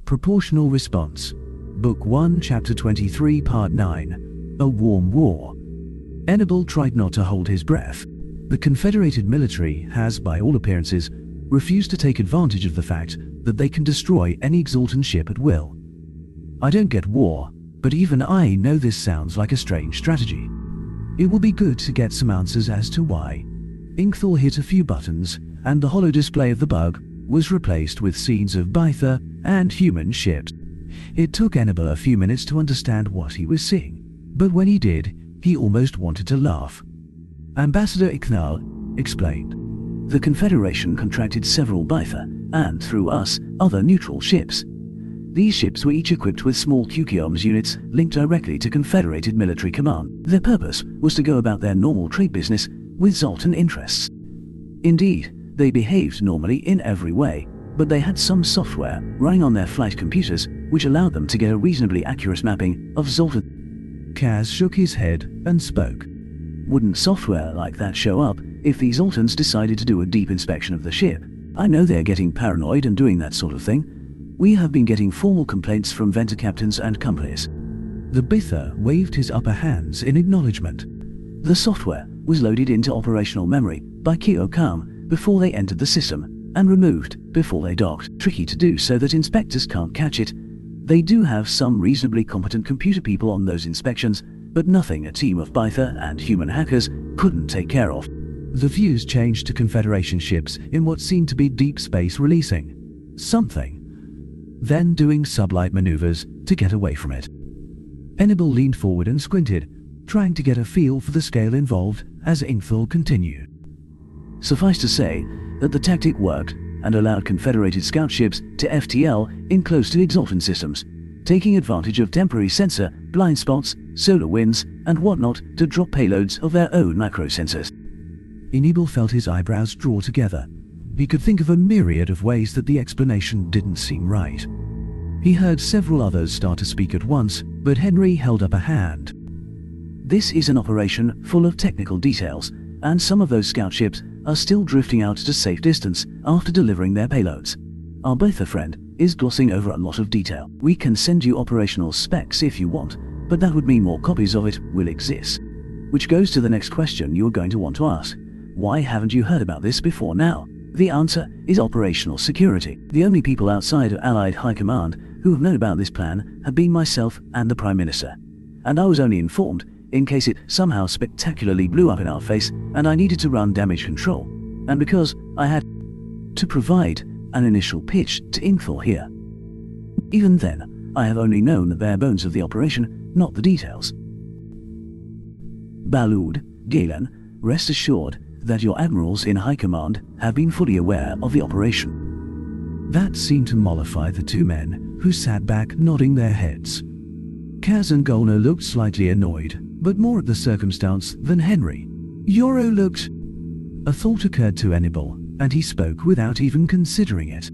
Proportional Response. Book 1, Chapter 23, Part 9. A Warm War. Hannibal tried not to hold his breath. The Confederated military has, by all appearances, refused to take advantage of the fact that they can destroy any Exaltan ship at will. I don't get war, but even I know this sounds like a strange strategy. It will be good to get some answers as to why. Ingthor hit a few buttons, and the holo display of the bug was replaced with scenes of Bytha and human ships. It took Hannibal a few minutes to understand what he was seeing, but when he did, he almost wanted to laugh. Ambassador Iknal explained. The Confederation contracted several Bytha, and through us, other neutral ships. These ships were each equipped with small QKOMS units linked directly to Confederated military command. Their purpose was to go about their normal trade business with Zoltan interests. Indeed, they behaved normally in every way, but they had some software running on their flight computers which allowed them to get a reasonably accurate mapping of Zoltan. Kaz shook his head and spoke. Wouldn't software like that show up if the Zoltans decided to do a deep inspection of the ship? I know they're getting paranoid and doing that sort of thing. We have been getting formal complaints from vendor captains and companies. The Bither waved his upper hands in acknowledgement. The software was loaded into operational memory by Kyokam before they entered the system, and removed before they docked. Tricky to do so that inspectors can't catch it. They do have some reasonably competent computer people on those inspections, but nothing a team of Bytha and human hackers couldn't take care of. The views changed to Confederation ships in what seemed to be deep space releasing something, then doing sublight maneuvers to get away from it. Hannibal leaned forward and squinted, trying to get a feel for the scale involved as Ingthor continued. Suffice to say that the tactic worked and allowed Confederated scout ships to FTL in close to Exaltan systems, taking advantage of temporary sensor, blind spots, solar winds, and whatnot to drop payloads of their own macro sensors. Hannibal felt his eyebrows draw together. He could think of a myriad of ways that the explanation didn't seem right. He heard several others start to speak at once, but Henry held up a hand. This is an operation full of technical details, and some of those scout ships are still drifting out to safe distance after delivering their payloads. Our Bytha friend is glossing over a lot of detail. We can send you operational specs if you want, but that would mean more copies of it will exist. Which goes to the next question you're going to want to ask. Why haven't you heard about this before now? The answer is operational security. The only people outside of Allied High Command who have known about this plan have been myself and the Prime Minister. And I was only informed in case it somehow spectacularly blew up in our face and I needed to run damage control. And because I had to provide an initial pitch to Ingthor here. Even then, I have only known the bare bones of the operation, not the details. Balud, Galen, rest assured that your admirals in high command have been fully aware of the operation. That seemed to mollify the two men, who sat back nodding their heads. Kaz and Golner looked slightly annoyed, but more at the circumstance than Henry. Yoro looked... A thought occurred to Hannibal, and he spoke without even considering it.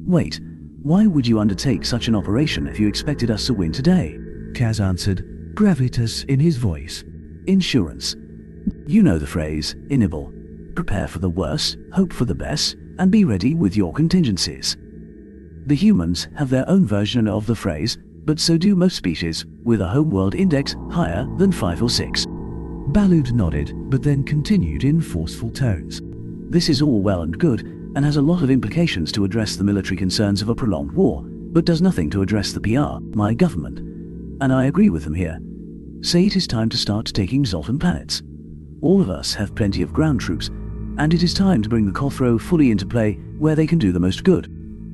Wait, why would you undertake such an operation if you expected us to win today? Kaz answered, gravitas in his voice. Insurance. You know the phrase, Hannibal. Prepare for the worst, hope for the best, and be ready with your contingencies. The humans have their own version of the phrase, but so do most species, with a homeworld index higher than 5 or 6. Balud nodded, but then continued in forceful tones. This is all well and good, and has a lot of implications to address the military concerns of a prolonged war, but does nothing to address the PR, my government. And I agree with them here. Say it is time to start taking Zoltan planets. All of us have plenty of ground troops, and it is time to bring the Kothro fully into play where they can do the most good.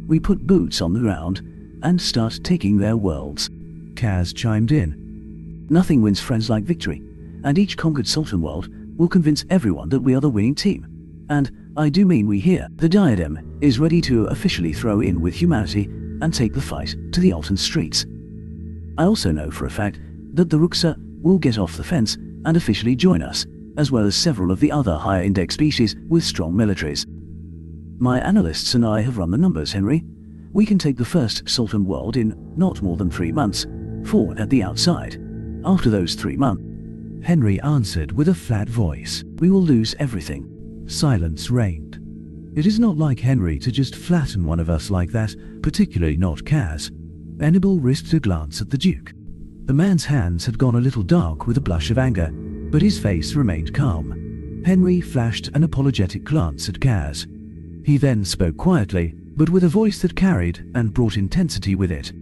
We put boots on the ground and start taking their worlds. Kaz chimed in. Nothing wins friends like victory, and each conquered Sultan world will convince everyone that we are the winning team. And I do mean we here. The Diadem is ready to officially throw in with humanity and take the fight to the Altan streets. I also know for a fact that the Ruxa will get off the fence and officially join us, as well as several of the other higher index species with strong militaries. My analysts and I have run the numbers, Henry. We can take the first Sultan world in not more than 3 months, 4 at the outside. After those 3 months, Henry answered with a flat voice, we will lose everything. Silence reigned. It is not like Henry to just flatten one of us like that, particularly not Kaz. Hannibal risked a glance at the Duke. The man's hands had gone a little dark with a blush of anger, but his face remained calm. Henry flashed an apologetic glance at Kaz. He then spoke quietly, but with a voice that carried and brought intensity with it.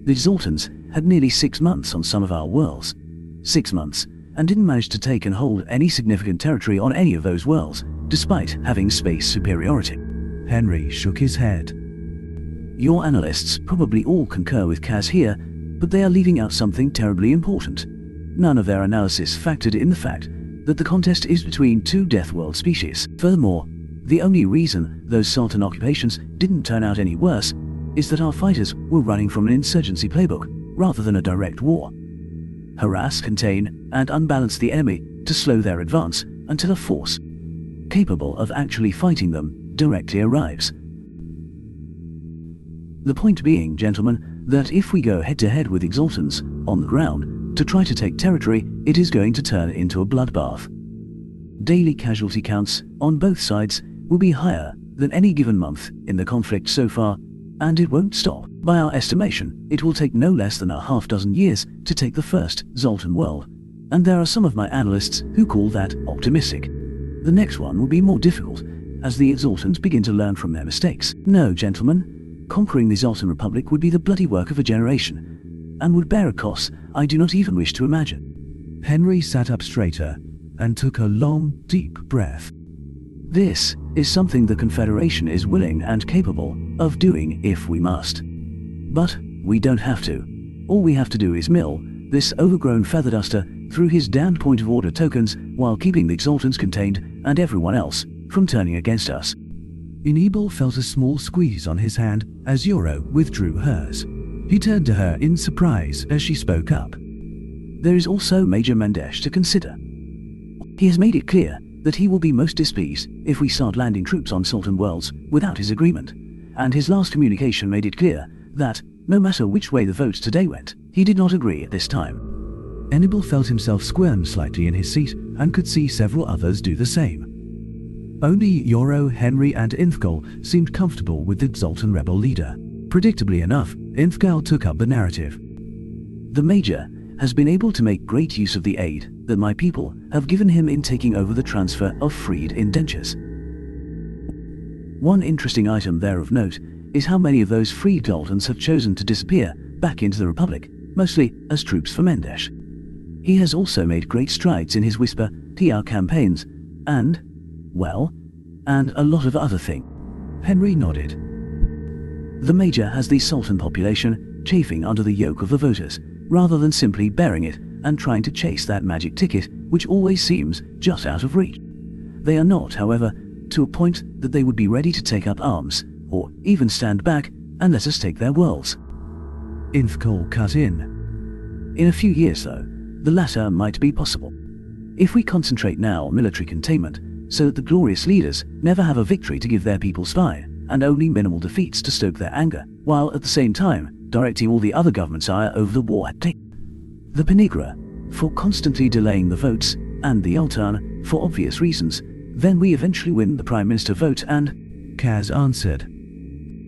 The Zoltans had nearly 6 months on some of our worlds. 6 months, and didn't manage to take and hold any significant territory on any of those worlds, despite having space superiority. Henry shook his head. Your analysts probably all concur with Kaz here, but they are leaving out something terribly important. None of their analysis factored in the fact that the contest is between 2 Death World species. Furthermore, the only reason those Sultan occupations didn't turn out any worse is that our fighters were running from an insurgency playbook rather than a direct war. Harass, contain, and unbalance the enemy to slow their advance until a force capable of actually fighting them directly arrives. The point being, gentlemen, that if we go head-to-head with Exaltans on the ground to try to take territory, it is going to turn into a bloodbath. Daily casualty counts on both sides will be higher than any given month in the conflict so far, and it won't stop. By our estimation, it will take no less than a half-dozen years to take the first Zoltan world, and there are some of my analysts who call that optimistic. The next one will be more difficult, as the Exaltans begin to learn from their mistakes. No, gentlemen, conquering the Zoltan Republic would be the bloody work of a generation, and would bear a cost I do not even wish to imagine. Henry sat up straighter and took a long, deep breath. This is something the Confederation is willing and capable of doing if we must. But we don't have to. All we have to do is mill this overgrown feather duster through his damned point of order tokens while keeping the Exaltans contained and everyone else from turning against us. Enebel felt a small squeeze on his hand as Yoro withdrew hers. He turned to her in surprise as she spoke up. There is also Major Mendesh to consider. He has made it clear that he will be most displeased if we start landing troops on Sultan worlds without his agreement, and his last communication made it clear that, no matter which way the vote today went, he did not agree at this time. Enebel felt himself squirm slightly in his seat and could see several others do the same. Only Yoro, Henry and Infgal seemed comfortable with the Zoltan rebel leader. Predictably enough, Infgal took up the narrative. The Major has been able to make great use of the aid that my people have given him in taking over the transfer of freed indentures. One interesting item there of note is how many of those freed Zoltans have chosen to disappear back into the Republic, mostly as troops for Mendesh. He has also made great strides in his Whisper TR campaigns and a lot of other things. Henry nodded. The Major has the Sultan population chafing under the yoke of the voters, rather than simply bearing it and trying to chase that magic ticket which always seems just out of reach. They are not, however, to a point that they would be ready to take up arms, or even stand back and let us take their worlds. Infcal cut in. In a few years, though, the latter might be possible. If we concentrate now on military containment, so that the glorious leaders never have a victory to give their people spy, and only minimal defeats to stoke their anger, while at the same time directing all the other government's ire over the war at stake. The Penigra, for constantly delaying the votes, and the Ultan, for obvious reasons, then we eventually win the Prime Minister vote and... Kaz answered.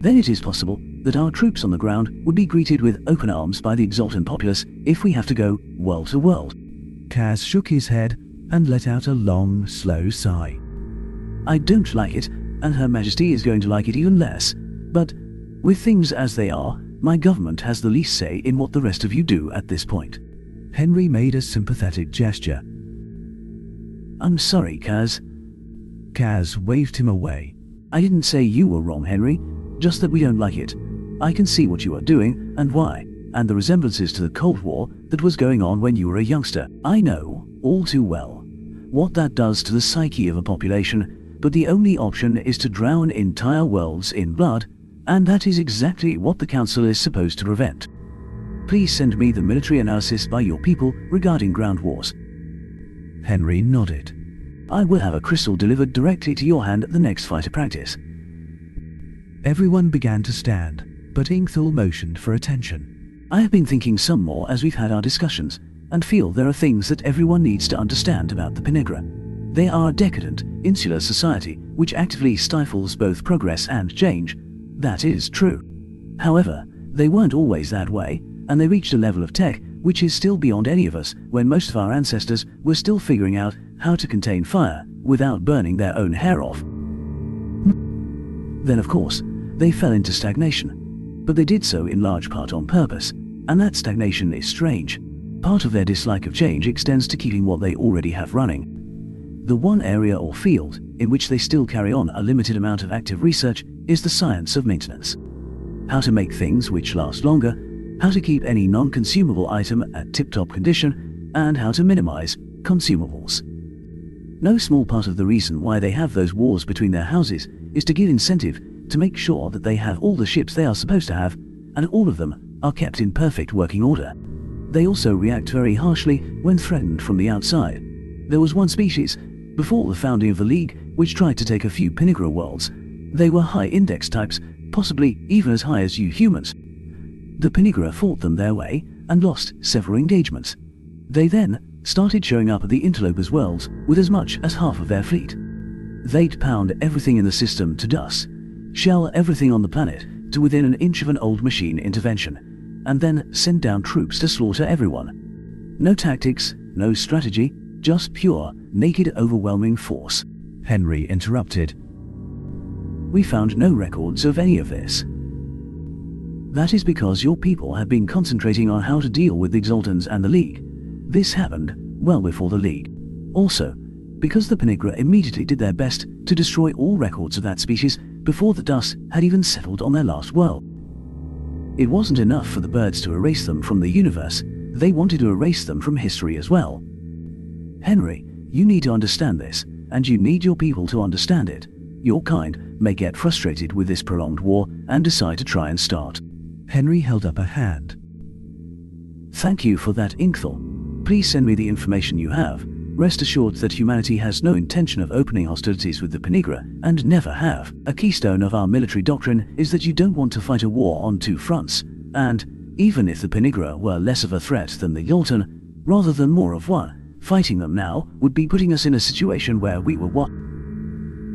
Then it is possible that our troops on the ground would be greeted with open arms by the Exaltan populace if we have to go world to world. Kaz shook his head and let out a long, slow sigh. I don't like it, and Her Majesty is going to like it even less, but with things as they are, my government has the least say in what the rest of you do at this point. Henry made a sympathetic gesture. I'm sorry, Kaz. Kaz waved him away. I didn't say you were wrong, Henry, just that we don't like it. I can see what you are doing and why, and the resemblances to the Cold War that was going on when you were a youngster. I know, all too well, what that does to the psyche of a population, but the only option is to drown entire worlds in blood, and that is exactly what the Council is supposed to prevent. Please send me the military analysis by your people regarding ground wars. Henry nodded. I will have a crystal delivered directly to your hand at the next fighter practice. Everyone began to stand, but Ingthal motioned for attention. I have been thinking some more as we've had our discussions, and feel there are things that everyone needs to understand about the Penigra. They are a decadent, insular society which actively stifles both progress and change. That is true. However, they weren't always that way, and they reached a level of tech which is still beyond any of us when most of our ancestors were still figuring out how to contain fire without burning their own hair off. Then of course, they fell into stagnation, but they did so in large part on purpose, and that stagnation is strange. Part of their dislike of change extends to keeping what they already have running. The one area or field in which they still carry on a limited amount of active research is the science of maintenance. How to make things which last longer, how to keep any non-consumable item at tip-top condition, and how to minimize consumables. No small part of the reason why they have those wars between their houses is to give incentive to make sure that they have all the ships they are supposed to have, and all of them are kept in perfect working order. They also react very harshly when threatened from the outside. There was one species, before the founding of the League, which tried to take a few Pinigra worlds. They were high index types, possibly even as high as you humans. The Pinigra fought them their way and lost several engagements. They then started showing up at the interlopers' worlds with as much as half of their fleet. They'd pound everything in the system to dust, shell everything on the planet to within an inch of an old machine intervention, and then send down troops to slaughter everyone. No tactics, no strategy, just pure, naked, overwhelming force. Henry interrupted. We found no records of any of this. That is because your people have been concentrating on how to deal with the Exaltans and the League. This happened well before the League. Also, because the Pinigra immediately did their best to destroy all records of that species before the dust had even settled on their last world. It wasn't enough for the birds to erase them from the universe, they wanted to erase them from history as well. Henry, you need to understand this, and you need your people to understand it. Your kind may get frustrated with this prolonged war and decide to try and start. Henry held up a hand. Thank you for that, Inkthal. Please send me the information you have. Rest assured that humanity has no intention of opening hostilities with the Pinigra, and never have. A keystone of our military doctrine is that you don't want to fight a war on two fronts, and, even if the Pinigra were less of a threat than the Yoltan, rather than more of one, fighting them now would be putting us in a situation where we were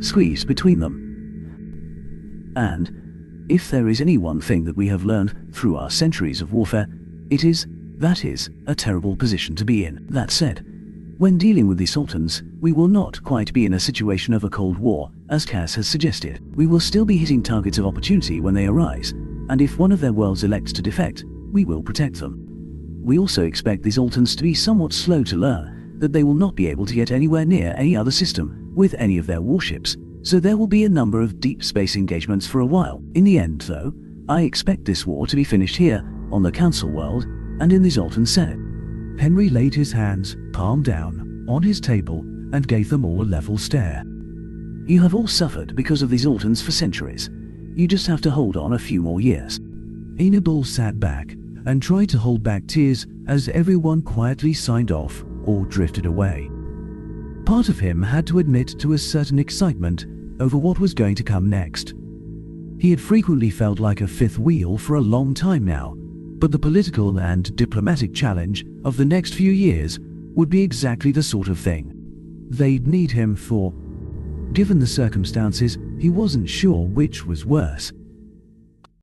squeezed between them. And, if there is any one thing that we have learned through our centuries of warfare, that is a terrible position to be in. That said, when dealing with the Sultans, we will not quite be in a situation of a Cold War, as Cass has suggested. We will still be hitting targets of opportunity when they arise, and if one of their worlds elects to defect, we will protect them. We also expect the Sultans to be somewhat slow to learn that they will not be able to get anywhere near any other system with any of their warships, so there will be a number of deep space engagements for a while. In the end, though, I expect this war to be finished here, on the Council world, and in the Zoltan Senate. Henry laid his hands, palm down, on his table and gave them all a level stare. You have all suffered because of the Zoltans for centuries. You just have to hold on a few more years. Enabul sat back and tried to hold back tears as everyone quietly signed off or drifted away. Part of him had to admit to a certain excitement over what was going to come next. He had frequently felt like a fifth wheel for a long time now, but the political and diplomatic challenge of the next few years would be exactly the sort of thing they'd need him for. Given the circumstances, he wasn't sure which was worse.